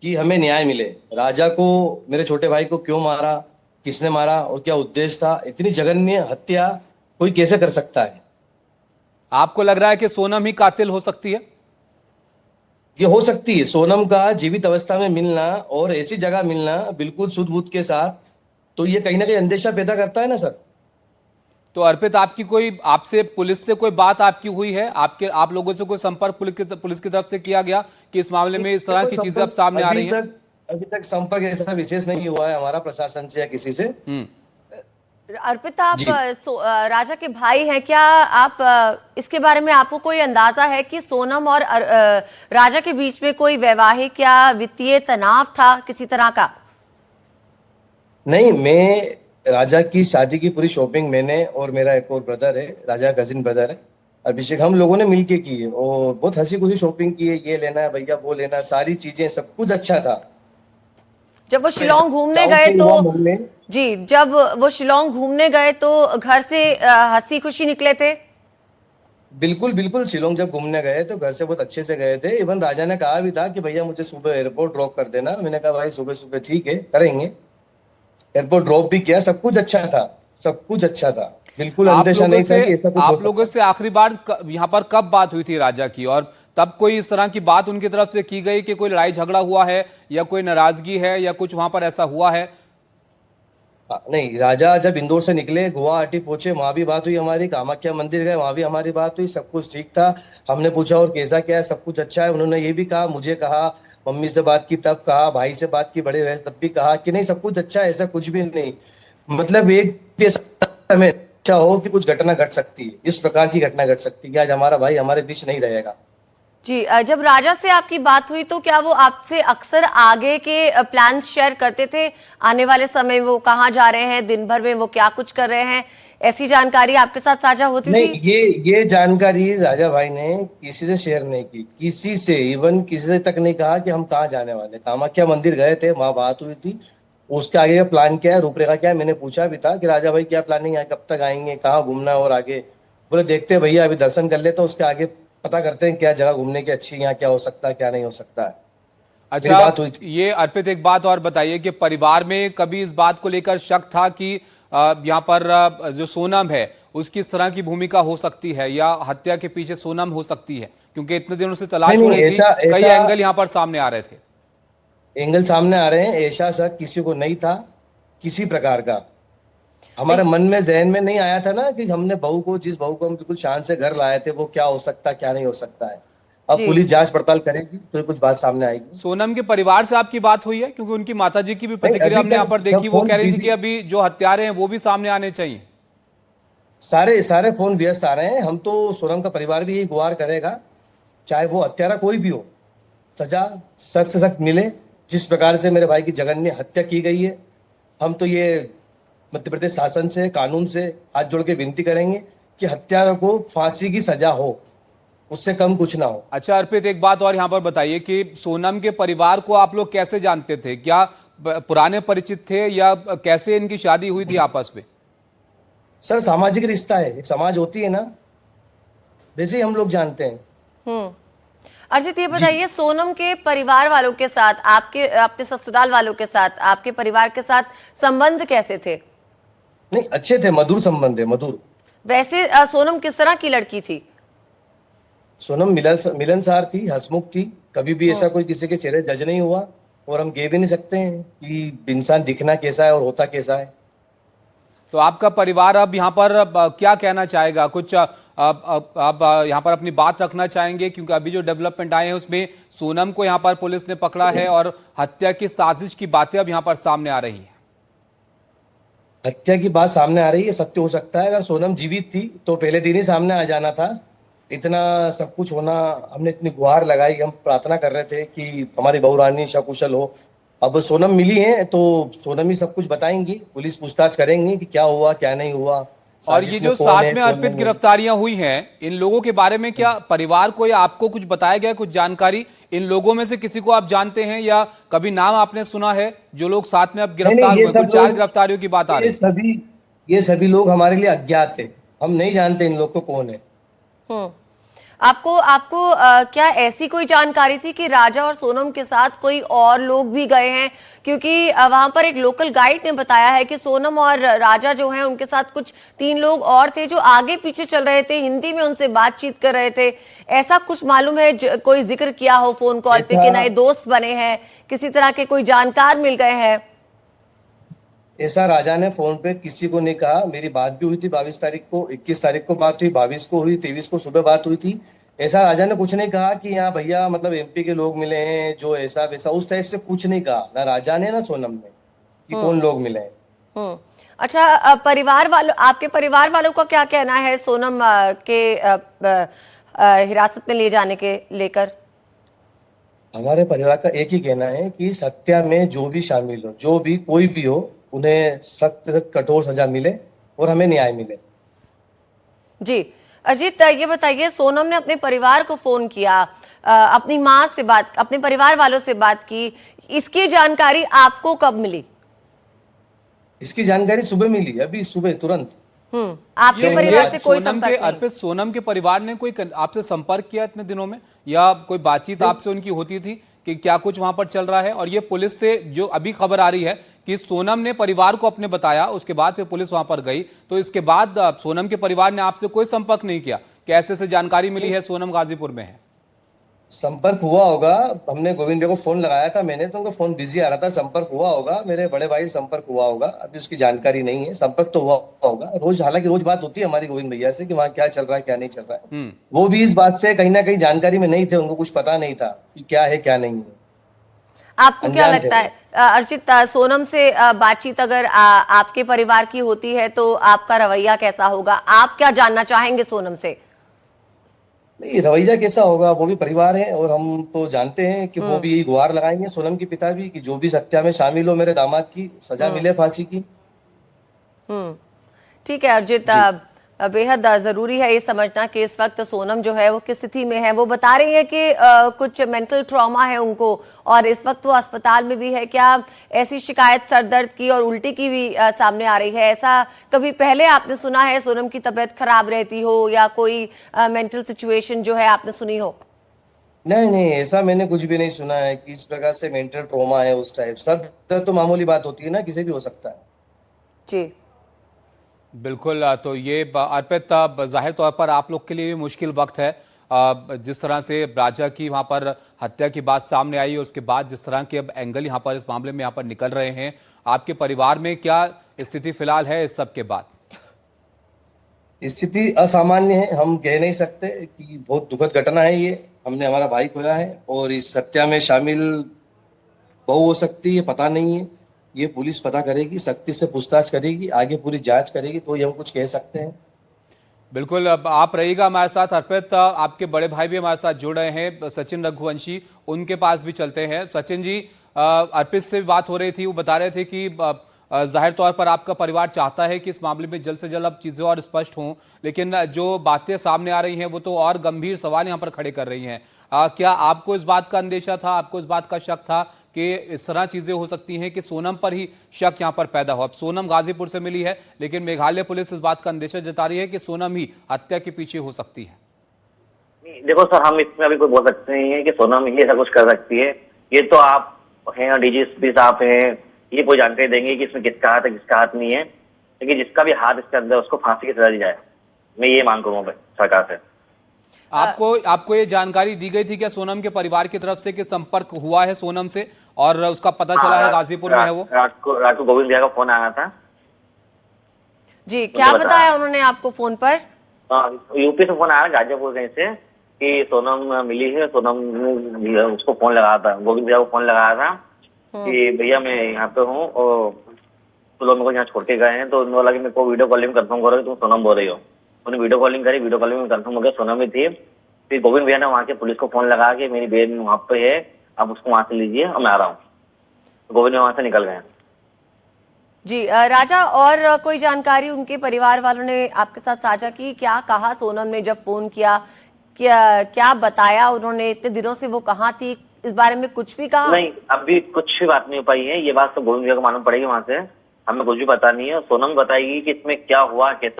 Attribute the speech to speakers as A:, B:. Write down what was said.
A: कि हमें न्याय मिले। राजा को, मेरे छोटे भाई को क्यों मारा, किसने मारा और क्या उद्देश्य था, इतनी जघन्य हत्या कोई कैसे कर सकता है।
B: आपको लग रहा है कि सोनम ही कातिल हो सकती है?
A: ये हो सकती है, सोनम का जीवित अवस्था में मिलना और ऐसी जगह मिलना बिल्कुल शुद्ध बुद्ध के साथ, तो ये कहीं ना कहीं अंदेशा पैदा करता है ना सर।
B: तो अर्पित, आपकी कोई आपसे पुलिस से कोई बात आपकी हुई है? आपके आप लोगों से कोई संपर्क पुलिस की तरफ से किया गया कि इस मामले में इस तरह
A: कोई
B: की चीजें अब सामने आ रही हैं?
A: अभी तक संपर्क ऐसा विशेष नहीं हुआ है हमारा प्रशासन से या किसी से।
B: हम्म।
C: अर्पिता, आप
A: जी
C: राजा के भाई हैं क्या? आप इसके बारे में आपको कोई अंदाजा है कि सोनम और राजा के बीच में कोई वैवाहिक या वित्तीय तनाव था किसी तरह का?
A: नहीं, मैं राजा की शादी की पूरी शॉपिंग मैंने और मेरा एक और ब्रदर है, राजा का कजिन ब्रदर है अभिषेक, हम लोगों ने मिलके की है और बहुत हंसी खुशी शॉपिंग की है। ये लेना है भैया, वो लेना है, सारी चीजें सब कुछ अच्छा था।
C: जब वो
A: पैसा
C: शिलोंग घूमने
A: डाउन
C: गए
A: पे
C: तो
A: हुआ हमने।
C: जी, जब वो शिलोंग घूमने गए तो घर से हंसी खुशी निकले थे?
A: बिल्कुल बिल्कुल, शिलोंग जब घूमने गए तो घर से बहुत अच्छे से गए थे। इवन राजा ने कहा भी था कि भैया मुझे सुबह एयरपोर्ट ड्रॉप कर देना। मैंने कहा भाई सुबह सुबह ठीक है, करेंगे। एयरपोर्ट ड्रॉप भी किया, सब कुछ अच्छा था, सब कुछ अच्छा था। बिल्कुल अंदेशा नहीं था कि ऐसा कुछ हो
B: आप लोगों
A: सकता
B: से आखिरी बार यहां पर कब बात हुई थी राजा की? और तब कोई इस तरह की बात उनकी तरफ से की गई कि कोई लड़ाई झगड़ा हुआ है या कोई नाराजगी है या कुछ वहां पर ऐसा हुआ है?
A: नहीं, राजा जब इंदौर से निकले गुवाहाटी पहुंचे, वहां भी बात हुई हमारी। कामाख्या मंदिर गए, वहां भी हमारी बात हुई, सब कुछ ठीक था। हमने पूछा और कैसा क्या है, सब कुछ अच्छा है। उन्होंने ये भी कहा, मुझे कहा, मम्मी से बात की तब कहा, भाई से बात की बड़े भैंस तब भी कहा कि नहीं सब कुछ अच्छा है, ऐसा कुछ भी नहीं। मतलब एक भी ऐसा समय अच्छा हो कि कुछ घटना घट सकती है, इस प्रकार की घटना घट सकती है कि आज हमारा भाई हमारे बीच नहीं रहेगा।
C: जी, जब राजा से आपकी बात हुई तो क्या वो आपसे अक्सर आगे के प्लान्स शेयर करते थे? आने वाले समय में वो कहाँ जा रहे हैं, दिन भर में वो क्या कुछ कर रहे हैं, ऐसी जानकारी आपके साथ साझा होती
A: नहीं,
C: थी?
A: ये जानकारी राजा भाई ने किसी से शेयर नहीं की, किसी से, इवन किसी से तक नहीं कहा कि हम कहाँ जाने वाले। कामाख्या मंदिर गए थे, वहां बात हुई थी। उसके आगे का प्लान क्या है, रूपरेखा क्या है, मैंने पूछा भी था कि राजा भाई क्या प्लानिंग है, कब तक आएंगे, कहाँ घूमना है और आगे। बोले देखते हैं भैया, अभी दर्शन कर ले तो उसके आगे पता करते हैं क्या जगह घूमने की अच्छी है, यहाँ क्या हो सकता है क्या नहीं हो सकता है। मेरी
B: अच्छा,
A: बात हुई थी।
B: ये अर्पित एक बात और बताइए कि परिवार में कभी इस बात को लेकर शक था कि यहाँ पर जो सोनम है उसकी इस तरह की भूमिका हो सकती है या हत्या के पीछे सोनम हो सकती है? क्योंकि इतने दिनों से
A: नहीं
B: तलाश हो
A: नहीं,
B: रही थी,
A: ऐसा
B: कई
A: ऐसा
B: एंगल यहाँ पर सामने आ रहे थे।
A: एंगल सामने आ रहे हैं, ऐसा शक किसी को नहीं था किसी प्रकार का। हमारे मन में जहन में नहीं आया था ना कि हमने बहू को, जिस बहू को हम बिल्कुल शान से घर लाए थे, वो क्या हो सकता है क्या नहीं हो सकता है। अब
C: जी,
A: पुलिस जांच पड़ताल करेगी तो कुछ बात सामने आएगी।
B: सोनम के परिवार से आपकी बात हुई है? क्योंकि उनकी माताजी की भी
A: नहीं,
B: प्रतिक्रिया
A: अभी
B: हमने यहाँ
A: तक
B: पर देखी,
A: जब
B: वो
A: फोन
B: कह रही थी कि
A: बिजी,
B: अभी जो हत्यारे हैं वो भी सामने आने चाहिए।
A: सारे सारे फोन व्यस्त आ रहे हैं। हम तो, सोनम का परिवार भी यही गुहार करेगा, चाहे वो हत्यारा कोई भी हो, सजा सख्त से सख्त मिले। जिस प्रकार से मेरे भाई की जघन्य हत्या की गई है, हम तो ये मध्य प्रदेश शासन से, कानून से हाथ जोड़ के विनती करेंगे कि हत्यारों को फांसी की सजा हो, उससे कम कुछ ना हो।
B: अच्छा अर्पित, एक बात और यहाँ पर बताइए कि सोनम के परिवार को आप लोग कैसे जानते थे? क्या पुराने परिचित थे या कैसे इनकी शादी हुई थी आपस में?
A: सर, सामाजिक रिश्ता है, एक समाज होती है ना, वैसे ही हम लोग जानते हैं।
C: हम्म। अर्जित, ये
A: जी।
C: बताइए, सोनम के परिवार वालों के साथ, आपके अपने ससुराल वालों के साथ, आपके परिवार के साथ संबंध कैसे थे?
A: नहीं, अच्छे थे, मधुर संबंध है, मधुर।
C: वैसे सोनम किस तरह की लड़की थी?
A: सोनम मिलनसार थी, हंसमुख थी, कभी भी ऐसा
C: हम्म।
A: कोई किसी के चेहरे जज नहीं हुआ। और हम कह भी नहीं सकते हैं कि इंसान दिखना कैसा है और होता कैसा है।
B: तो आपका परिवार अब यहाँ पर क्या कहना चाहेगा? कुछ आप यहाँ पर अपनी बात रखना चाहेंगे? क्योंकि अभी जो डेवलपमेंट आए हैं उसमें सोनम को यहाँ पर पुलिस ने पकड़ा है और हत्या की साजिश की बातें अब यहाँ पर सामने आ रही हैं।
A: हत्या की बात सामने आ रही है, सत्य हो सकता है। अगर सोनम जीवित थी तो पहले दिन ही सामने आ जाना था। इतना सब कुछ होना, हमने इतनी गुहार लगाई, हम प्रार्थना कर रहे थे कि हमारी बहू रानी सकुशल हो। अब सोनम मिली है तो सोनम ही सब कुछ बताएंगी, पुलिस पूछताछ करेंगी कि क्या हुआ क्या नहीं हुआ,
B: और ये
A: साजिश में
B: जो
A: कौन है
B: साथ में
A: कौन
B: अर्पित
A: नहीं है।
B: गिरफ्तारियां हुई हैं, इन लोगों के बारे में क्या परिवार को या आपको कुछ बताया गया है, कुछ जानकारी? इन लोगों में से किसी को आप जानते हैं या कभी नाम आपने सुना है जो लोग साथ में अब
A: नहीं
B: गिरफ्तार
A: नहीं, ये
B: हुए?
A: सब
B: कुछ 4
A: लोग,
B: गिरफ्तारियों की बात आ
A: ये
B: रही।
A: सभी ये सभी लोग हमारे लिए अज्ञात है। हम नहीं जानते इन लोग को कौन है।
C: हम्म। आपको आपको क्या ऐसी कोई जानकारी थी कि राजा और सोनम के साथ कोई और लोग भी गए हैं? क्योंकि वहां पर एक लोकल गाइड ने बताया है कि सोनम और राजा जो हैं उनके साथ कुछ 3 लोग और थे जो आगे पीछे चल रहे थे, हिंदी में उनसे बातचीत कर रहे थे। ऐसा कुछ मालूम है कोई जिक्र किया हो फोन कॉल पे कि नए दोस्त बने हैं, किसी तरह के कोई जानकार मिल गए हैं?
A: ऐसा राजा ने फोन पे किसी को नहीं कहा। मेरी बात भी हुई थी 22 तारीख को, 21 तारीख को बात हुई, 22 को हुई, 23 को सुबह बात हुई थी। ऐसा राजा ने कुछ नहीं कहा कि यहाँ भैया मतलब एमपी के लोग मिले हैं जो ऐसा वैसा, उस टाइप से कुछ नहीं कहा ना राजा ने ना सोनम ने कि कौन लोग मिले हैं।
C: अच्छा, परिवार वालों, आपके परिवार वालों का क्या कहना है सोनम के हिरासत में ले जाने के लेकर?
A: हमारे परिवार का एक ही कहना है कि हत्या में जो भी शामिल हो, जो भी कोई भी हो, उन्हें सख्त से कठोर सजा मिले और हमें न्याय मिले।
C: जी अजीत, ये बताइए, सोनम ने अपने परिवार को फोन किया, अपनी माँ से बात, अपने परिवार वालों से बात की, इसकी जानकारी आपको कब मिली?
A: इसकी जानकारी सुबह मिली, अभी सुबह तुरंत।
C: आपके परिवार से कोई
B: सोनम के
C: संपर्क नहीं?
B: अर्पित, सोनम के परिवार ने कोई आपसे संपर्क किया इतने दिनों में, या कोई बातचीत आपसे उनकी होती थी कि क्या कुछ वहां पर चल रहा है? और ये पुलिस से जो अभी खबर आ रही है कि सोनम ने परिवार को अपने बताया, उसके बाद से पुलिस वहां पर गई, तो इसके बाद सोनम के परिवार ने आपसे कोई संपर्क नहीं किया? कैसे से जानकारी मिली है सोनम गाजीपुर में है?
A: संपर्क हुआ होगा, हमने गोविंद भैया को फोन लगाया था मैंने, तो उनका फोन बिजी आ रहा था। संपर्क हुआ होगा, मेरे बड़े भाई से संपर्क हुआ होगा, अभी उसकी जानकारी नहीं है। संपर्क तो हुआ होगा रोज, हालांकि रोज बात होती है हमारी गोविंद भैया से कि वहाँ क्या चल रहा है क्या नहीं चल रहा है। वो भी इस बात से कहीं ना कहीं जानकारी में नहीं थे, उनको कुछ पता नहीं था कि क्या है क्या नहीं है।
C: आपको क्या
A: अनजान थे
C: लगता है अर्चित, सोनम से बातचीत अगर आपके परिवार की होती है तो आपका रवैया कैसा होगा? आप क्या जानना चाहेंगे सोनम से?
A: नहीं, रवैया कैसा होगा, वो भी परिवार है और हम तो जानते हैं कि वो भी यही गुहार लगाएंगे, सोनम के पिता भी, कि जो भी हत्या में शामिल हो मेरे दामाद की सजा मिले फांसी की।
C: ठीक है अर्जित, बेहद जरूरी है ये समझना कि इस वक्त सोनम जो है वो किस स्थिति में है। वो बता रही है कि कुछ मेंटल ट्रॉमा है उनको और इस वक्त वो अस्पताल में भी है। क्या ऐसी शिकायत सर दर्द की और उल्टी की भी सामने आ रही है? ऐसा कभी पहले आपने सुना है सोनम की तबीयत खराब रहती हो या कोई मेंटल सिचुएशन जो है आपने सुनी हो?
A: नहीं नहीं, ऐसा मैंने कुछ भी नहीं सुना है कि इस प्रकार से मेंटल ट्रॉमा है उस टाइप। सर दर्द तो मामूली बात होती है ना, किसी भी हो सकता है।
B: जी बिल्कुल। तो ये अर्पित, जाहिर तौर पर आप लोग के लिए भी मुश्किल वक्त है। जिस तरह से राजा की वहां पर हत्या की बात सामने आई और उसके बाद जिस तरह के अब एंगल यहाँ पर इस मामले में यहाँ पर निकल रहे हैं, आपके परिवार में क्या स्थिति फिलहाल है इस सब के बाद?
A: स्थिति असामान्य है, हम कह नहीं सकते कि बहुत दुखद घटना है ये। हमने हमारा भाई खोया है और इस हत्या में शामिल बहू हो सकती है, पता नहीं है। ये पुलिस पता करेगी, सख्ती से पूछताछ करेगी, आगे पूरी जांच करेगी, तो ये हम कुछ कह सकते हैं।
B: बिल्कुल, अब आप रहिएगा हमारे साथ अर्पित। आपके बड़े भाई भी हमारे साथ जुड़ रहे हैं, सचिन रघुवंशी, उनके पास भी चलते हैं। सचिन जी, अर्पित से बात हो रही थी, वो बता रहे थे कि जाहिर तौर पर आपका परिवार चाहता है कि इस मामले में जल्द से जल्द अब चीजें और स्पष्ट हों, लेकिन जो बातें सामने आ रही हैं वो तो और गंभीर सवाल यहाँ पर खड़े कर रही हैं। क्या आपको इस बात का अंदेशा था, आपको इस बात का शक था कि इस तरह चीजें हो सकती हैं कि सोनम पर ही शक यहाँ पर पैदा हो? अब सोनम गाजीपुर से मिली है, लेकिन मेघालय पुलिस इस बात का अंदेशा जता रही है कि सोनम ही हत्या के पीछे हो सकती है।
D: देखो सर, हम इसमें अभी कोई बोल सकते नहीं है कि सोनम ही ऐसा कुछ कर सकती है। ये तो आप हैं, डीजीपी साहब हैं, ये कोई जानकारी देंगे कि इसमें किसका हाथ है किसका हाथ नहीं है। लेकिन जिसका भी हाथ इसके अंदर उसको फांसी की सजा दी जाए, मैं ये मांग करूंगा सरकार से।
B: आपको ये जानकारी दी गई थी क्या सोनम के परिवार की तरफ से कि संपर्क हुआ है सोनम से और उसका पता चला है गाजीपुर में है वो?
D: रात को गोविंद भैया का फोन आया था।
C: जी, क्या बताया उन्होंने आपको फोन पर?
D: यूपी से फोन आया गाजीपुर कहीं से कि सोनम मिली है। सोनम उसको फोन लगाया था, गोविंद भैया को फोन लगाया था कि भैया मैं यहाँ पे हूँ और तो लोग मेरे को यहाँ छोड़ के गए हैं। तो उन्होंने बोला कि मेरे को वीडियो कॉलिंग कंफर्म करो कि तुम सोनम बोल रही हो। उन्होंने वीडियो कॉलिंग करी, वीडियो कॉलिंग में कंफर्म हो गया सोनम ही थी। फिर गोविंद भैया ने वहाँ के पुलिस को फोन लगा कि मेरी बहन वहाँ पे है, आप उसको वहाँ से लीजिए और मैं आ रहा हूँ। तो गोविंद वहाँ से निकल गए।
C: जी राजा, और कोई जानकारी उनके परिवार वालों ने आपके साथ साझा की? क्या कहा सोनम ने जब फोन किया? क्या बताया उन्होंने? इतने दिनों से वो कहाँ थी, इस बारे में कुछ भी कहा?
D: नहीं, अभी कुछ भी बात नहीं हो पाई है। ये बात तो गोविंद भैया को मालूम पड़ेगी वहाँ से, हमें कुछ भी पता नहीं है। सोनम बताएगी कि इसमें क्या हुआ, कैसे